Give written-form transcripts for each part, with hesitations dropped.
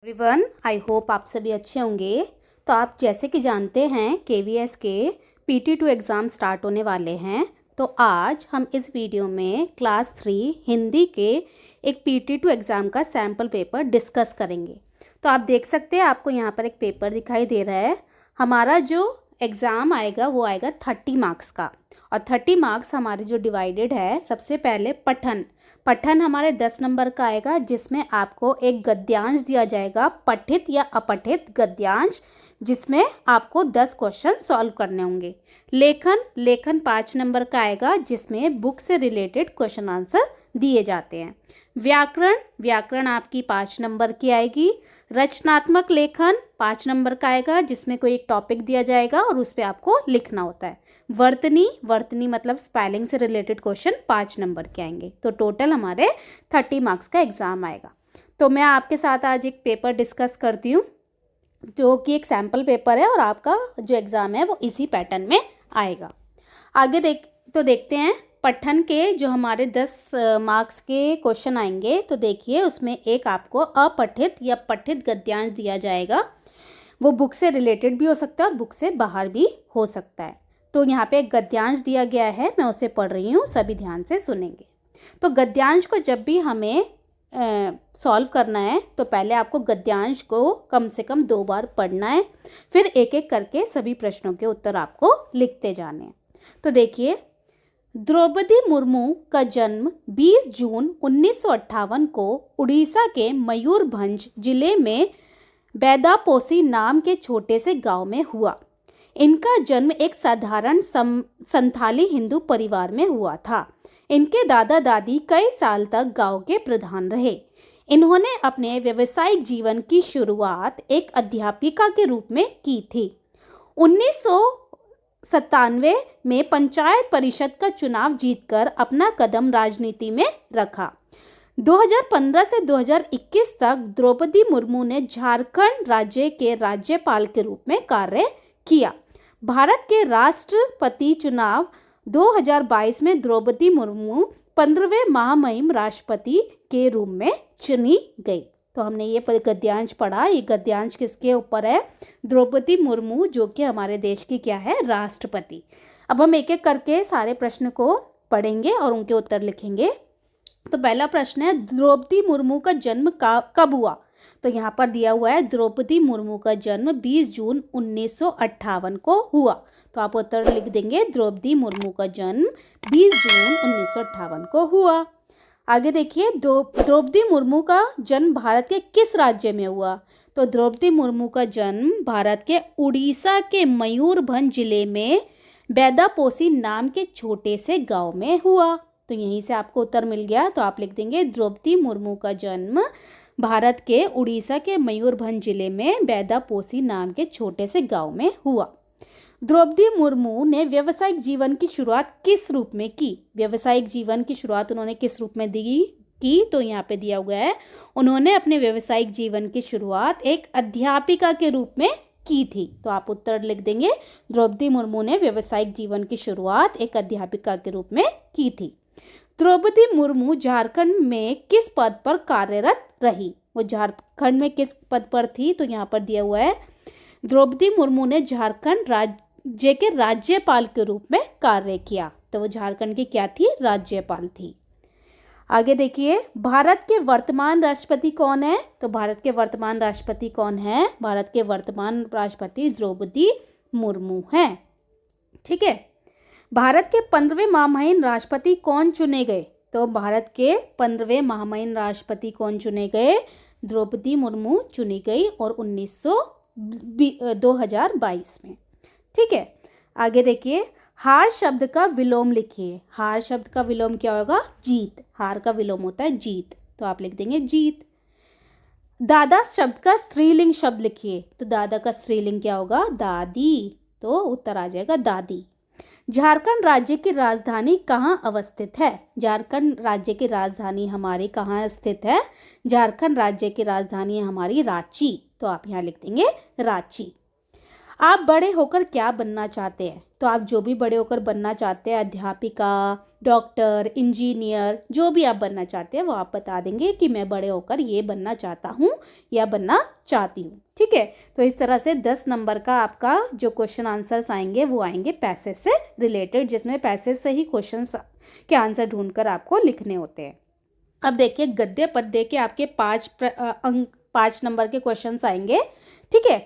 Everyone, I hope आप सभी अच्छे होंगे। तो आप जैसे कि जानते हैं केवीएस के PT2 एग्ज़ाम स्टार्ट होने वाले हैं। तो आज हम इस वीडियो में क्लास 3 हिंदी के एक PT2 एग्ज़ाम का सैम्पल पेपर डिस्कस करेंगे। तो आप देख सकते हैं, आपको यहाँ पर एक पेपर दिखाई दे रहा है। हमारा जो एग्ज़ाम आएगा वो आएगा 30 मार्क्स का, और 30 मार्क्स हमारे जो डिवाइडेड है, सबसे पहले पठन हमारे 10 नंबर का आएगा, जिसमें आपको एक गद्यांश दिया जाएगा, पठित या अपठित गद्यांश, जिसमें आपको 10 क्वेश्चन सॉल्व करने होंगे। लेखन 5 नंबर का आएगा, जिसमें बुक से रिलेटेड क्वेश्चन आंसर दिए जाते हैं। व्याकरण आपकी 5 नंबर की आएगी। रचनात्मक लेखन 5 नंबर का आएगा, जिसमें कोई एक टॉपिक दिया जाएगा और उस पर आपको लिखना होता है। वर्तनी मतलब स्पेलिंग से रिलेटेड क्वेश्चन 5 नंबर के आएंगे। तो टोटल हमारे 30 मार्क्स का एग्ज़ाम आएगा। तो मैं आपके साथ आज एक पेपर डिस्कस करती हूँ, जो कि एक सैम्पल पेपर है, और आपका जो एग्ज़ाम है वो इसी पैटर्न में आएगा। आगे देखते हैं पठन के जो हमारे 10 मार्क्स के क्वेश्चन आएंगे। तो देखिए, उसमें एक आपको अपठित या पठित गद्यांश दिया जाएगा। वो बुक से रिलेटेड भी हो सकता है और बुक से बाहर भी हो सकता है। तो यहाँ पे एक गद्यांश दिया गया है, मैं उसे पढ़ रही हूँ, सभी ध्यान से सुनेंगे। तो गद्यांश को जब भी हमें सॉल्व करना है, तो पहले आपको गद्यांश को कम से कम 2 बार पढ़ना है, फिर एक एक करके सभी प्रश्नों के उत्तर आपको लिखते जाने हैं। तो देखिए, द्रौपदी मुर्मू का जन्म 20 जून 1958 को उड़ीसा के मयूरभंज जिले में बैदापोसी नाम के छोटे से गांव में हुआ। इनका जन्म एक साधारण संथाली हिंदू परिवार में हुआ था। इनके दादा दादी कई साल तक गांव के प्रधान रहे। इन्होंने अपने व्यावसायिक जीवन की शुरुआत एक अध्यापिका के रूप में की थी। 1997 में पंचायत परिषद का चुनाव जीतकर अपना कदम राजनीति में रखा। 2015 से 2021 तक द्रौपदी मुर्मू ने झारखंड राज्य के राज्यपाल के रूप में कार्य किया। भारत के राष्ट्रपति चुनाव 2022 में द्रौपदी मुर्मू 15वें महामहिम राष्ट्रपति के रूप में चुनी गई। तो हमने ये गद्यांश पढ़ा। ये गद्यांश किसके ऊपर है? द्रौपदी मुर्मू, जो कि हमारे देश की क्या है? राष्ट्रपति। अब हम एक एक करके सारे प्रश्न को पढ़ेंगे और उनके उत्तर लिखेंगे। तो पहला प्रश्न है, द्रौपदी मुर्मू का जन्म कब हुआ? तो यहाँ पर दिया हुआ है, द्रौपदी मुर्मू का जन्म 20 जून 1958 को हुआ। तो आप उत्तर लिख देंगे, द्रौपदी मुर्मू का जन्म 20 जून 1958 को हुआ। आगे देखिए, द्रौपदी मुर्मू का जन्म भारत के किस राज्य में हुआ? तो द्रौपदी मुर्मू का जन्म भारत के उड़ीसा के मयूरभंज जिले में बैदापोसी नाम के छोटे से गांव में हुआ। तो यहीं से आपको उत्तर मिल गया। तो आप लिख देंगे, द्रौपदी मुर्मू का जन्म भारत के उड़ीसा के मयूरभंज जिले में बैदापोसी नाम के छोटे से गांव में हुआ। द्रौपदी मुर्मू ने व्यावसायिक जीवन की शुरुआत किस रूप में की? व्यावसायिक जीवन की शुरुआत उन्होंने किस रूप में की? तो यहाँ पे दिया हुआ है, उन्होंने अपने व्यावसायिक जीवन की शुरुआत एक अध्यापिका के रूप में की थी। तो आप उत्तर लिख देंगे, द्रौपदी मुर्मू ने व्यावसायिक जीवन की शुरुआत एक अध्यापिका के रूप में की थी। द्रौपदी मुर्मू झारखंड में किस पद पर कार्यरत रही? वो झारखंड में किस पद पर थी? तो यहाँ पर दिया हुआ है, द्रौपदी मुर्मू ने झारखंड राज्य के राज्यपाल के रूप में कार्य किया। तो वो झारखंड की क्या थी? राज्यपाल थी। आगे देखिए, भारत के वर्तमान राष्ट्रपति कौन है? तो भारत के वर्तमान राष्ट्रपति कौन है? भारत के वर्तमान राष्ट्रपति द्रौपदी मुर्मू हैं। ठीक है। भारत के 15वें महामहिम राष्ट्रपति कौन चुने गए? तो भारत के 15वें महामहिम राष्ट्रपति कौन चुने गए? द्रौपदी मुर्मू चुनी गई, और 2022 में। ठीक है। आगे देखिए, हार शब्द का विलोम लिखिए। हार शब्द का विलोम क्या होगा? जीत। हार का विलोम होता है जीत। तो आप लिख देंगे जीत। दादा शब्द का स्त्रीलिंग शब्द लिखिए। तो दादा का स्त्रीलिंग क्या होगा? दादी। तो उत्तर आ जाएगा दादी। झारखंड राज्य की राजधानी कहाँ अवस्थित है? झारखंड राज्य की राजधानी हमारी कहाँ स्थित है? झारखंड राज्य की राजधानी है हमारी रांची। तो आप यहाँ लिख देंगे रांची। आप बड़े होकर क्या बनना चाहते हैं? तो आप जो भी बड़े होकर बनना चाहते हैं, अध्यापिका, डॉक्टर, इंजीनियर, जो भी आप बनना चाहते हैं वो आप बता देंगे कि मैं बड़े होकर ये बनना चाहता हूँ या बनना चाहती हूँ। ठीक है, तो इस तरह से 10 नंबर का आपका जो क्वेश्चन आंसर्स आएंगे वो आएंगे पैसेज से रिलेटेड, जिसमें पैसेज से ही क्वेश्चन के आंसर ढूंढकर आपको लिखने होते हैं। अब देखिए गद्य पद्य के आपके 5 नंबर के क्वेश्चंस आएंगे। ठीक है,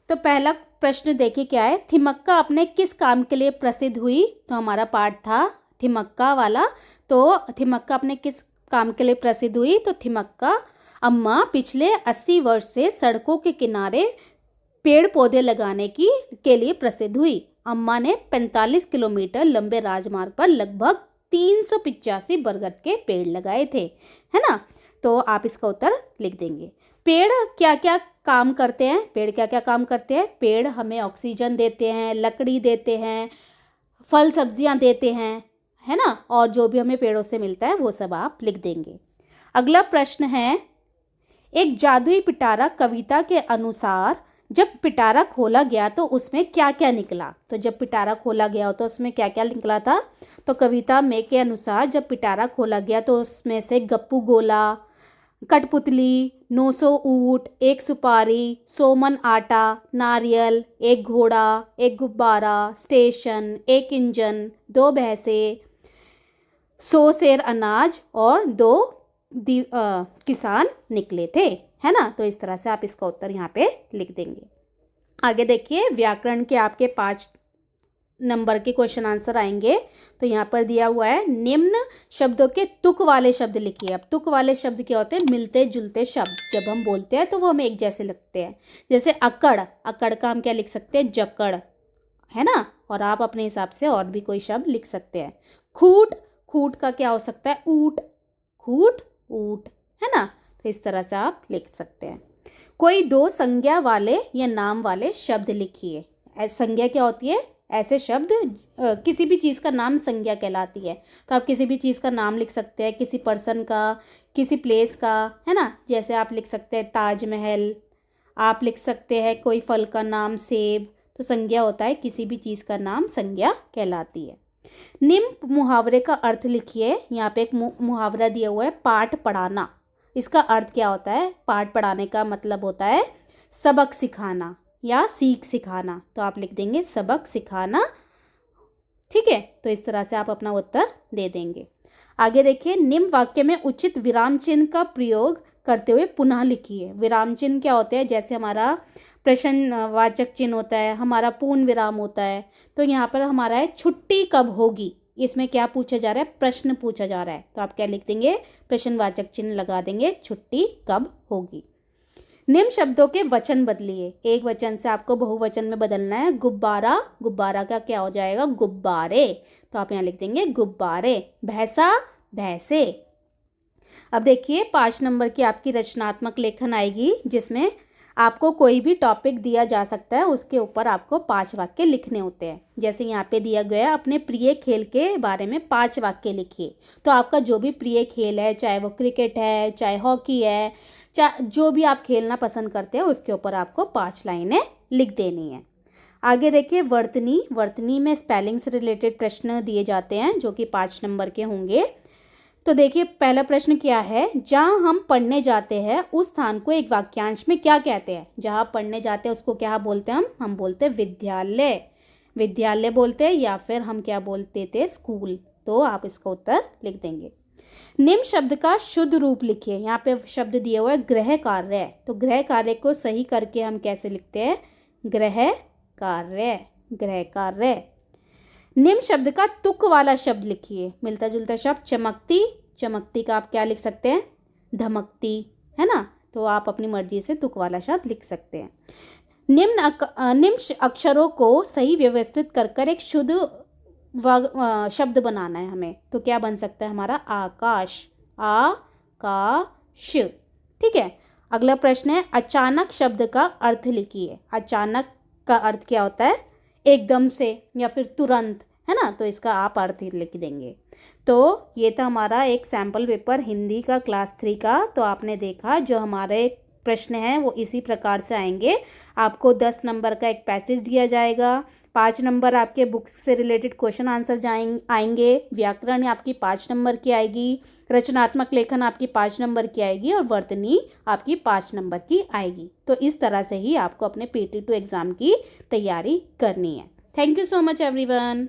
तो पहला प्रश्न देखिए क्या है, थिमक्का अपने किस काम के लिए प्रसिद्ध हुई? तो हमारा पाठ था थिमक्का वाला। तो थिमक्का अपने किस काम के लिए प्रसिद्ध हुई? तो थिमक्का अम्मा पिछले 80 वर्ष से सड़कों के किनारे पेड़ पौधे लगाने के लिए प्रसिद्ध हुई। अम्मा ने 45 किलोमीटर लंबे राजमार्ग पर लगभग 385 बरगद के पेड़ लगाए थे, है ना। तो आप इसका उत्तर लिख देंगे। पेड़ क्या क्या काम करते हैं? पेड़ क्या क्या काम करते हैं? पेड़ हमें ऑक्सीजन देते हैं, लकड़ी देते हैं, फल सब्जियां देते हैं, है ना। और जो भी हमें पेड़ों से मिलता है वो सब आप लिख देंगे। अगला प्रश्न है, एक जादुई पिटारा कविता के अनुसार जब पिटारा खोला गया तो उसमें क्या क्या निकला? तो जब पिटारा खोला गया तो उसमें क्या क्या निकला था? तो कविता में के अनुसार जब पिटारा खोला गया तो उसमें से गप्पू गोला, कठपुतली, 900 ऊँट, एक सुपारी, 100 मन आटा, नारियल, एक घोड़ा, एक गुब्बारा, स्टेशन, एक इंजन, 2 भैंसे, 100 सेर अनाज और 2 किसान निकले थे, है ना। तो इस तरह से आप इसका उत्तर यहाँ पे लिख देंगे। आगे देखिए व्याकरण के आपके 5 नंबर के क्वेश्चन आंसर आएंगे। तो यहाँ पर दिया हुआ है, निम्न शब्दों के तुक वाले शब्द लिखिए। अब तुक वाले शब्द क्या होते हैं? मिलते जुलते शब्द। जब हम बोलते हैं तो वो हमें एक जैसे लगते हैं। जैसे अकड़, अकड़ का हम क्या लिख सकते हैं? जकड़, है ना। और आप अपने हिसाब से और भी कोई शब्द लिख सकते हैं। खूट, खूट का क्या हो सकता है? ऊट, खूट, ऊट, है ना। तो इस तरह से आप लिख सकते हैं। कोई 2 संज्ञा वाले या नाम वाले शब्द लिखिए। संज्ञा क्या होती है? ऐसे शब्द, किसी भी चीज़ का नाम संज्ञा कहलाती है। तो आप किसी भी चीज़ का नाम लिख सकते हैं, किसी पर्सन का, किसी प्लेस का, है ना। जैसे आप लिख सकते हैं ताजमहल, आप लिख सकते हैं कोई फल का नाम सेब। तो संज्ञा होता है, किसी भी चीज़ का नाम संज्ञा कहलाती है। निम्न मुहावरे का अर्थ लिखिए। यहाँ पे एक मुहावरा दिया हुआ है, पाठ पढ़ाना। इसका अर्थ क्या होता है? पाठ पढ़ाने का मतलब होता है सबक सिखाना या सीख सिखाना। तो आप लिख देंगे सबक सिखाना। ठीक है, तो इस तरह से आप अपना उत्तर दे देंगे। आगे देखिए, निम्न वाक्य में उचित विराम चिन्ह का प्रयोग करते हुए पुनः लिखिए। विराम चिन्ह क्या होते हैं? जैसे हमारा प्रश्नवाचक चिन्ह होता है, हमारा पूर्ण विराम होता है। तो यहाँ पर हमारा है छुट्टी कब होगी। इसमें क्या पूछा जा रहा है? प्रश्न पूछा जा रहा है। तो आप क्या लिख देंगे? प्रश्नवाचक चिन्ह लगा देंगे, छुट्टी कब होगी। निम्न शब्दों के वचन बदलिए। एक वचन से आपको बहुवचन में बदलना है। गुब्बारा, गुब्बारा का क्या हो जाएगा? गुब्बारे। तो आप यहाँ लिख देंगे गुब्बारे। भैंसा, भैंसे। अब देखिए 5 नंबर की आपकी रचनात्मक लेखन आएगी, जिसमें आपको कोई भी टॉपिक दिया जा सकता है, उसके ऊपर आपको 5 वाक्य लिखने होते हैं। जैसे यहाँ पे दिया गया है, अपने प्रिय खेल के बारे में 5 वाक्य लिखिए। तो आपका जो भी प्रिय खेल है, चाहे वो क्रिकेट है, चाहे हॉकी है, चाहे जो भी आप खेलना पसंद करते हैं, उसके ऊपर आपको 5 लाइनें लिख देनी है। आगे देखिए वर्तनी। वर्तनी में स्पेलिंग से रिलेटेड प्रश्न दिए जाते हैं, जो कि 5 नंबर के होंगे। तो देखिए पहला प्रश्न क्या है? जहाँ हम पढ़ने जाते हैं उस स्थान को एक वाक्यांश में क्या कहते हैं? जहाँ पढ़ने जाते हैं उसको क्या बोलते हैं? हम बोलते हैं विद्यालय। विद्यालय बोलते हैं, या फिर हम क्या बोलते थे? स्कूल। तो आप इसका उत्तर लिख देंगे। निम्न शब्द का शुद्ध रूप लिखिए। यहाँ पे शब्द दिया हुआ है गृह कार्य। तो गृह कार्य को सही करके हम कैसे लिखते हैं? गृह कार्य, गृह कार्य। निम्न शब्द का तुक वाला शब्द लिखिए। मिलता जुलता शब्द चमकती, चमकती का आप क्या लिख सकते हैं? धमकती, है ना। तो आप अपनी मर्जी से तुक वाला शब्द लिख सकते हैं। निम्न अक्षरों को सही व्यवस्थित कर एक शुद्ध शब्द बनाना है हमें। तो क्या बन सकता है हमारा? आकाश, आकाश। ठीक है, अगला प्रश्न है अचानक शब्द का अर्थ लिखिए। अचानक का अर्थ क्या होता है? एकदम से या फिर तुरंत, है ना। तो इसका आप अर्थ ही लिख देंगे। तो ये था हमारा एक सैम्पल पेपर हिंदी का क्लास 3 का। तो आपने देखा जो हमारे प्रश्न हैं वो इसी प्रकार से आएंगे। आपको 10 नंबर का एक पैसेज दिया जाएगा, 5 नंबर आपके बुक्स से रिलेटेड क्वेश्चन आंसर आएंगे, व्याकरण आपकी 5 नंबर की आएगी, रचनात्मक लेखन आपकी 5 नंबर की आएगी और वर्तनी आपकी 5 नंबर की आएगी। तो इस तरह से ही आपको अपने PT2 एग्ज़ाम की तैयारी करनी है। Thank you so much everyone.